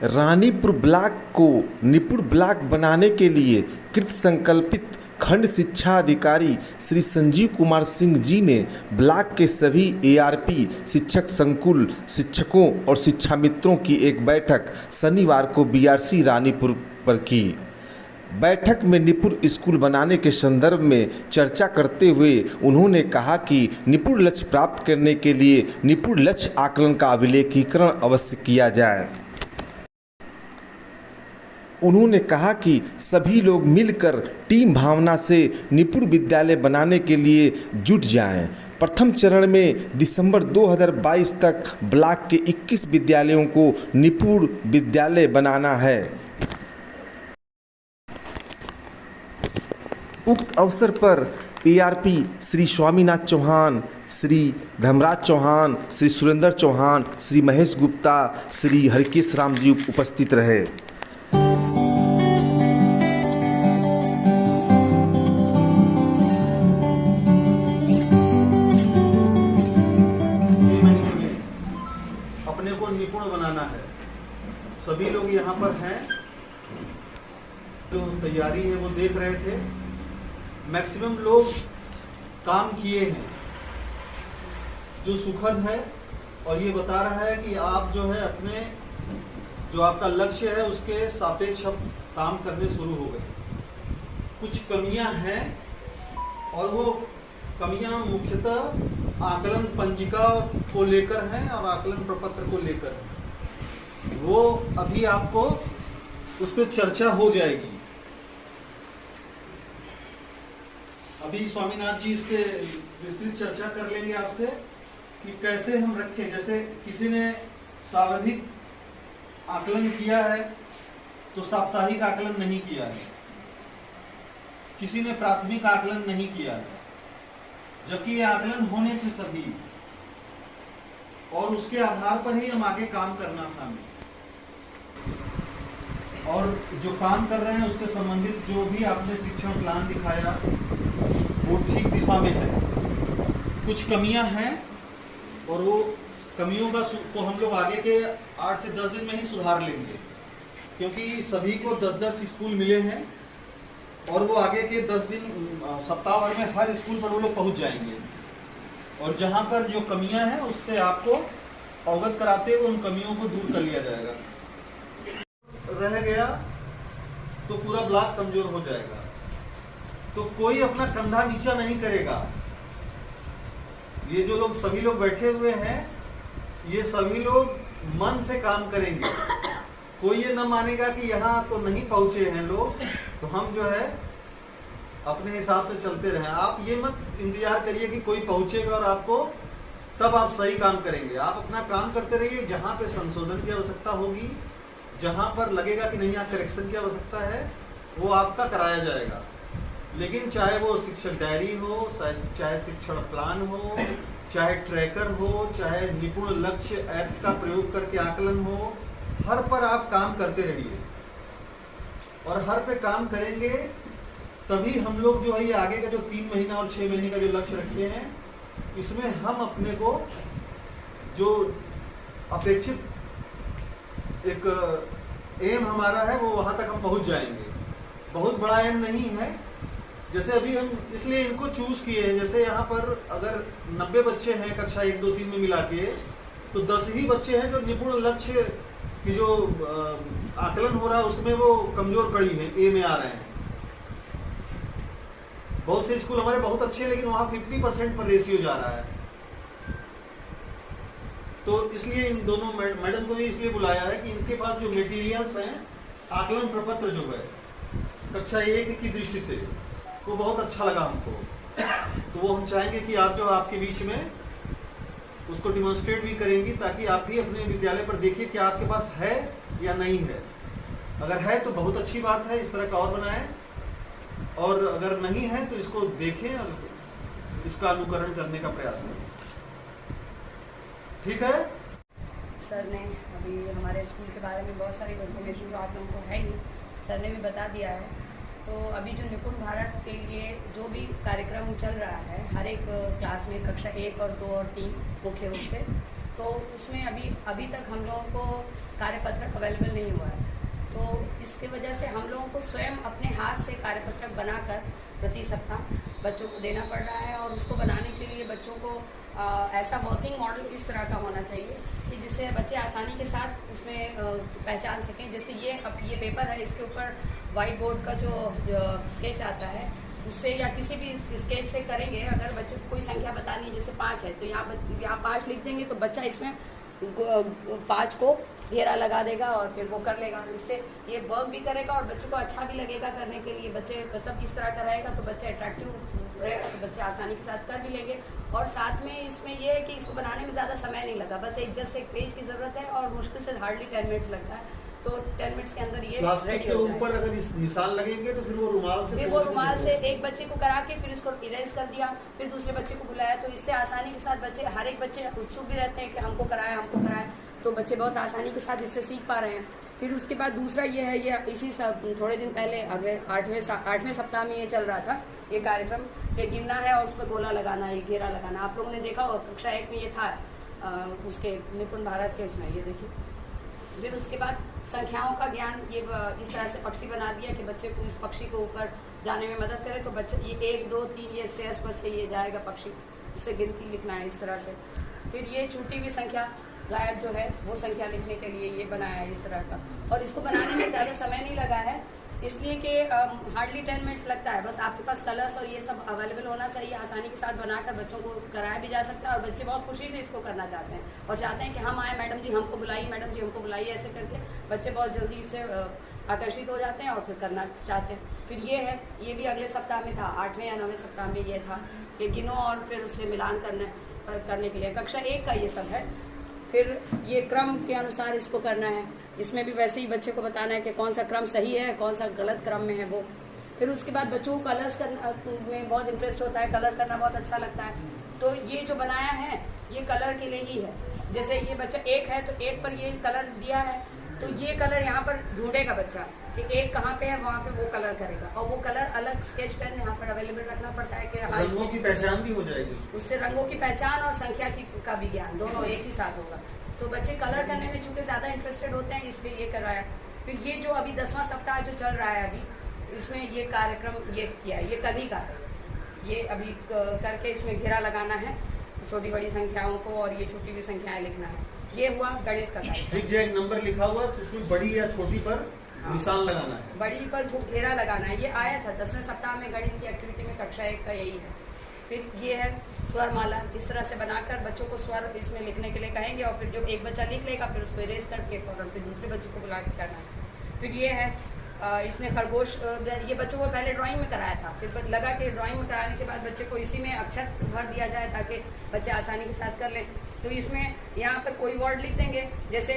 Ranipur block को निपुण block बनाने के लिए कृत संकल्पित खंड शिक्षा अधिकारी श्री संजीव कुमार सिंह जी ने ब्लॉक के सभी एआरपी शिक्षक संकुल शिक्षकों और शिक्षामित्रों की एक बैठक शनिवार को बीआरसी रानीपुर पर की। बैठक में निपुण स्कूल बनाने के संदर्भ में चर्चा करते हुए उन्होंने कहा कि निपुण लक्ष्य प्राप्त करने के लिए निपुण लक्ष्य आकलन का अभिलेखीकरण अवश्य किया जाए। उन्होंने कहा कि सभी लोग मिलकर टीम भावना से निपुण विद्यालय बनाने के लिए जुट जाएं। प्रथम चरण में दिसंबर 2022 तक ब्लॉक के 21 विद्यालयों को निपुण विद्यालय बनाना है। उक्त अवसर पर एआरपी श्री स्वामीनाथ चौहान, श्री धर्मराज चौहान, श्री सुरेंद्र चौहान, श्री महेश गुप्ता, श्री हरकेश राम जी उपस्थित रहे। अपने को निपुण बनाना है। सभी लोग यहाँ पर हैं, जो तैयारी है वो देख रहे थे। मैक्सिमम लोग काम किए हैं, जो सुखद है और ये बता रहा है कि आप जो है अपने जो आपका लक्ष्य है उसके सापेक्ष अब काम करने शुरू हो गए। कुछ कमियां हैं और वो कमियां मुख्यतः आकलन पंजिका को लेकर हैं और आकलन प्रपत्र को लेकर हैं। वो अभी आपको उस पर चर्चा हो जाएगी। अभी स्वामीनाथ जी इस पे विस्तृत चर्चा कर लेंगे आपसे कि कैसे हम रखें। जैसे किसी ने सावधिक आकलन किया है तो साप्ताहिक आकलन नहीं किया है, किसी ने प्राथमिक आकलन नहीं किया है, जबकि ये आकलन होने थे सभी, और उसके आधार पर ही हम आगे काम करना था हमें। और जो काम कर रहे हैं उससे संबंधित जो भी आपने शिक्षण प्लान दिखाया वो ठीक दिशा में है। कुछ कमियां हैं और वो कमियों को हम लोग आगे के 8 से 10 दिन में ही सुधार लेंगे, क्योंकि सभी को 10-10 स्कूल मिले हैं और वो आगे के 10 दिन सप्ताह भर में हर स्कूल पर वो लोग पहुंच जाएंगे। और जहां पर जो कमियां हैं उससे आपको अवगत कराते हुए उन कमियों को दूर कर लिया जाएगा। रह गया तो पूरा ब्लॉक कमजोर हो जाएगा। तो कोई अपना कंधा नीचा नहीं करेगा। ये जो लोग सभी लोग बैठे हुए हैं, ये सभी लोग मन से काम करेंगे। कोई ये न मानेगा कि यहाँ तो नहीं पहुंचे हैं लोग तो हम जो है अपने हिसाब से चलते रहें। आप ये मत इंतजार करिए कि कोई पहुंचेगा और आपको तब आप सही काम करेंगे। आप अपना काम करते रहिए। जहाँ पे संशोधन की आवश्यकता होगी, जहाँ पर लगेगा कि नहीं यहाँ करेक्शन की आवश्यकता है, वो आपका कराया जाएगा। लेकिन चाहे वो शिक्षक डायरी हो, चाहे शिक्षण प्लान हो, चाहे ट्रैकर हो, चाहे निपुण लक्ष्य ऐप का प्रयोग करके आकलन हो, हर पर आप काम करते रहिए। और हर पे काम करेंगे तभी हम लोग जो है ये आगे का जो 3 महीना और 6 महीने का जो लक्ष्य रखे हैं, इसमें हम अपने को जो अपेक्षित एक एम हमारा है वो वहाँ तक हम पहुँच जाएंगे। बहुत बड़ा एम नहीं है। जैसे अभी हम इसलिए इनको चूज किए हैं, जैसे यहाँ पर अगर 90 बच्चे हैं कक्षा 1, 2, 3 में मिला के, तो 10 ही बच्चे हैं जो निपुण लक्ष्य की जो आकलन हो रहा है उसमें वो कमजोर कड़ी है, ए में आ रहे हैं। बहुत से स्कूल हमारे बहुत अच्छे हैं लेकिन वहाँ 50% पर रेशियो जा रहा है। तो इसलिए इन दोनों मैडम को भी इसलिए बुलाया है कि इनके पास जो मटेरियल्स हैं, आकलन प्रपत्र जो है कक्षा 1 की दृष्टि से वो बहुत अच्छा लगा हमको। तो वो हम चाहेंगे कि आप जो आपके बीच में उसको डिमॉन्स्ट्रेट भी करेंगी, ताकि आप भी अपने विद्यालय पर देखिए कि आपके पास है या नहीं है। अगर है तो बहुत अच्छी बात है, इस तरह का और बनाएं, और अगर नहीं है तो इसको देखें और इसका अनुकरण करने का प्रयास करें। ठीक है। सर ने अभी हमारे स्कूल के बारे में बहुत सारी इन्फॉर्मेशन जो आप लोगों को है ही, सर ने भी बता दिया है। तो अभी जो निपुण भारत के लिए जो भी कार्यक्रम चल रहा है, हर एक क्लास में कक्षा 1 और 2 और 3 मुख्य रूप से, तो उसमें अभी तक हम लोगों को कार्यपत्रक अवेलेबल नहीं हुआ है। तो इसकी वजह से हम लोगों को स्वयं अपने हाथ से कार्यपत्रक बनाकर प्रति सप्ताह बच्चों को देना पड़ रहा है। और उसको बनाने के लिए बच्चों को ऐसा वर्किंग मॉडल इस तरह का होना चाहिए कि जिससे बच्चे आसानी के साथ उसमें पहचान सकें। जैसे ये पेपर है, इसके ऊपर वाइट बोर्ड का जो स्केच आता है उससे या किसी भी स्केच से करेंगे। अगर बच्चे को कोई संख्या बतानी है, जैसे 5 है, तो यहाँ 5 लिख देंगे तो बच्चा इसमें 5 को घेरा लगा देगा और फिर वो कर लेगा। इससे ये वर्क भी करेगा और बच्चों को अच्छा भी लगेगा करने के लिए। बच्चे मतलब इस तरह का रहेगा तो बच्चे अट्रैक्टिव रहेगा, तो बच्चे आसानी के साथ कर भी लेंगे। और साथ में इसमें ये है कि इसको बनाने में ज़्यादा समय नहीं लगा, बस जस्ट एक पेज की ज़रूरत है और मुश्किल से हार्डली 10 मिनट्स लगता है। तो 10 मिनट्स के अंदर ये प्लास्टिक के ऊपर अगर इस निशान लगेंगे तो फिर वो रुमाल से एक बच्चे को करा के फिर इसको इरेज कर दिया, फिर दूसरे बच्चे को बुलाया। तो इससे आसानी के साथ बच्चे, हर एक बच्चे उत्सुक भी रहते हैं कि हमको कराए, तो बच्चे बहुत आसानी के साथ इससे सीख पा रहे हैं। फिर उसके बाद दूसरा ये है, ये इसी थोड़े दिन पहले अगले 8वें सप्ताह में ये चल रहा था ये कार्यक्रम कि गिनना है और उस पर गोला लगाना है, घेरा लगाना। आप लोगों ने देखा हो कक्षा 1 में ये था उसके निपुण भारत के उसमें, ये देखिए। फिर उसके बाद संख्याओं का ज्ञान, ये इस तरह से पक्षी बना दिया कि बच्चे को इस पक्षी को ऊपर जाने में मदद करे। तो बच्चे ये 1 2 3 ये स्टेयर्स पर से ये जाएगा पक्षी, उससे गिनती लिखना है इस तरह से। फिर ये छूटी हुई संख्या गायब जो है वो संख्या लिखने के लिए ये बनाया है इस तरह का। और इसको बनाने में ज़्यादा समय नहीं लगा है, इसलिए कि हार्डली 10 मिनट्स लगता है। बस आपके पास कलर्स और ये सब अवेलेबल होना चाहिए, आसानी के साथ बनाकर बच्चों को कराया भी जा सकता है। और बच्चे बहुत खुशी से इसको करना चाहते हैं और चाहते हैं कि हम आए, मैडम जी हमको बुलाइए, मैडम जी हमको बुलाइए। ऐसे करके बच्चे बहुत जल्दी इससे आकर्षित हो जाते हैं और फिर करना चाहते हैं। फिर ये है, ये भी अगले सप्ताह में था, 8वें या 9वें सप्ताह में ये था कि गिनो और फिर उससे मिलान करने के लिए कक्षा 1 का ये सब है। फिर ये क्रम के अनुसार इसको करना है, इसमें भी वैसे ही बच्चे को बताना है कि कौन सा क्रम सही है, कौन सा गलत क्रम में है वो। फिर उसके बाद बच्चों को कलर्स में बहुत इंटरेस्ट होता है, कलर करना बहुत अच्छा लगता है। तो ये जो बनाया है ये कलर के लिए ही है। जैसे ये बच्चा 1 है तो 1 पर ये कलर दिया है, तो ये कलर यहाँ पर ढूंढेगा बच्चा कि 1 कहाँ पे है, वहाँ पे वो कलर करेगा। और वो कलर अलग स्केच पेन यहाँ पर अवेलेबल रखना पड़ता है कि रंगों की पहचान भी हो जाएगी, उससे रंगों की पहचान और संख्या का विज्ञान दोनों एक ही साथ होगा। तो बच्चे कलर करने में चूंकि ज़्यादा इंटरेस्टेड होते हैं इसलिए ये करवाया। फिर ये जो अभी 10वां सप्ताह जो चल रहा है अभी, इसमें ये कार्यक्रम ये किया, ये कल ही का है। ये अभी करके इसमें घेरा लगाना है छोटी बड़ी संख्याओं को और ये छोटी भी संख्याएं लिखना है। ये हुआ गणित का कार्यक्रम। ठीक जो एक नंबर लिखा हुआ तो इसमें बड़ी या छोटी पर निशान लगाना है, बड़ी पर घेरा लगाना है। ये आया था 10वें सप्ताह में गणित की एक्टिविटी में कक्षा 1 का यही है। फिर ये है स्वर माला, इस तरह से बनाकर बच्चों को स्वर इसमें लिखने के लिए कहेंगे और फिर जो एक बच्चा लिख लेगा फिर उसको इरेज करके फौरन फिर दूसरे बच्चे को बुला के करना है। फिर ये है इसमें खरगोश, ये बच्चों को पहले ड्राइंग में कराया था, फिर लगा कि ड्राइंग में कराने के बाद बच्चे को इसी में अक्षर भर दिया जाए ताकि बच्चे आसानी के साथ कर लें। तो इसमें यहाँ पर कोई वर्ड लिख देंगे, जैसे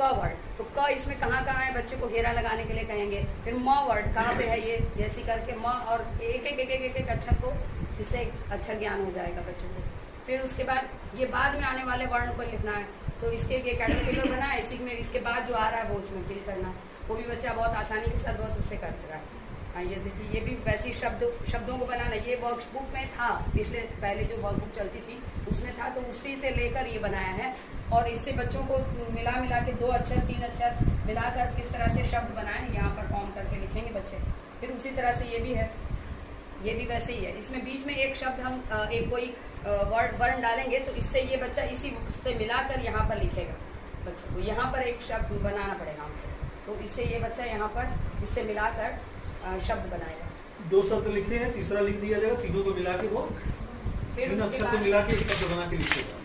क वर्ड, तो क इसमें कहाँ कहाँ है बच्चे को घेरा लगाने के लिए कहेंगे। फिर म वर्ड कहाँ पे है ये, जैसी करके म और एक अक्षर को, इससे अक्षर ज्ञान हो जाएगा बच्चों को। फिर उसके बाद ये बाद में आने वाले वर्ण को लिखना है, तो इसके लिए कैटरपिलर बना है, इसी में इसके बाद जो आ रहा है वो उसमें फिल करना है। वो भी बच्चा बहुत आसानी के साथ बहुत उससे कर रहा है। हाँ ये देखिए, ये भी वैसी शब्दों को बनाना, ये वर्कबुक में था, पहले जो वर्कबुक चलती थी उसमें था, तो उसी से लेकर ये बनाया है। और इससे बच्चों को मिला के 2 अक्षर 3 अक्षर मिलाकर किस तरह से शब्द बनाए यहाँ पर फॉर्म करके लिखेंगे बच्चे। फिर उसी तरह से ये भी है, ये भी वैसे ही है। इसमें बीच में एक शब्द हम एक कोई वर्ण डालेंगे तो इससे ये बच्चा इसी से मिलाकर यहाँ पर लिखेगा। बच्चे को यहाँ पर एक शब्द बनाना पड़ेगा हमको, तो इससे ये बच्चा यहाँ पर इससे मिलाकर शब्द बनाएगा। 2 शब्द लिखे हैं, तीसरा लिख दिया जाएगा, तीनों को मिला के वो 3 अक्षर को मिला के एक शब्द बना के लिखेगा।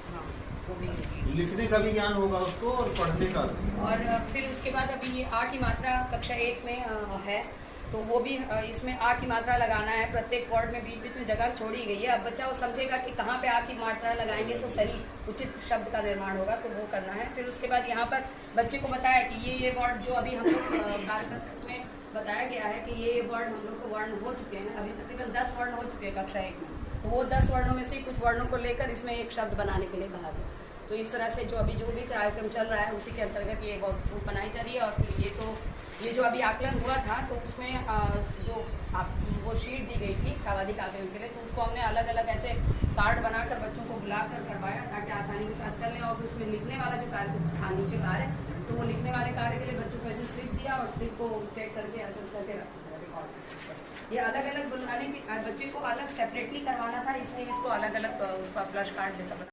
लिखने का भी ज्ञान होगा उसको और पढ़ने का भी। और फिर उसके बाद अभी ये आ की मात्रा कक्षा 1 में है, तो वो भी इसमें आ की मात्रा लगाना है। प्रत्येक वर्ड में बीच बीच में जगह छोड़ी गई है। अब बच्चा वो समझेगा कि कहाँ पे आ की मात्रा लगाएंगे तो सही उचित शब्द का निर्माण होगा, तो वो करना है। फिर उसके बाद यहाँ पर बच्चे को बताया कि ये वर्ड जो अभी हम लोग कार्यक्रम में बताया गया है कि ये वर्ड हम लोग को वर्ण हो चुके हैं, अभी तकरीबन 10 वर्ण हो चुके हैं कक्षा 1 में, तो वो 10 वर्णों में से कुछ वर्णों को लेकर इसमें एक शब्द बनाने के लिए कहा गया। तो इस तरह से जो भी कार्यक्रम चल रहा है उसी के अंतर्गत ये वर्कबुक बनाई जा रही है। और फिर ये जो अभी आकलन हुआ था तो उसमें जो वो शीट दी गई थी सावाधिक आकलन के लिए, तो उसको हमने अलग अलग ऐसे कार्ड बनाकर बच्चों को बुलाकर करवाया ताकि आसानी के साथ कर लें। और फिर उसमें लिखने वाला जो कार्य था नीचे कार्य, तो वो लिखने वाले कार्य के लिए बच्चों को ऐसे स्लिप दिया और स्लिप को चेक करके असेस करके रिकॉर्ड। ये अलग अलग बनाने की बच्चे को अलग सेपरेटली करवाना था, इसलिए इसको अलग अलग उसका फ्लश कार्ड जैसा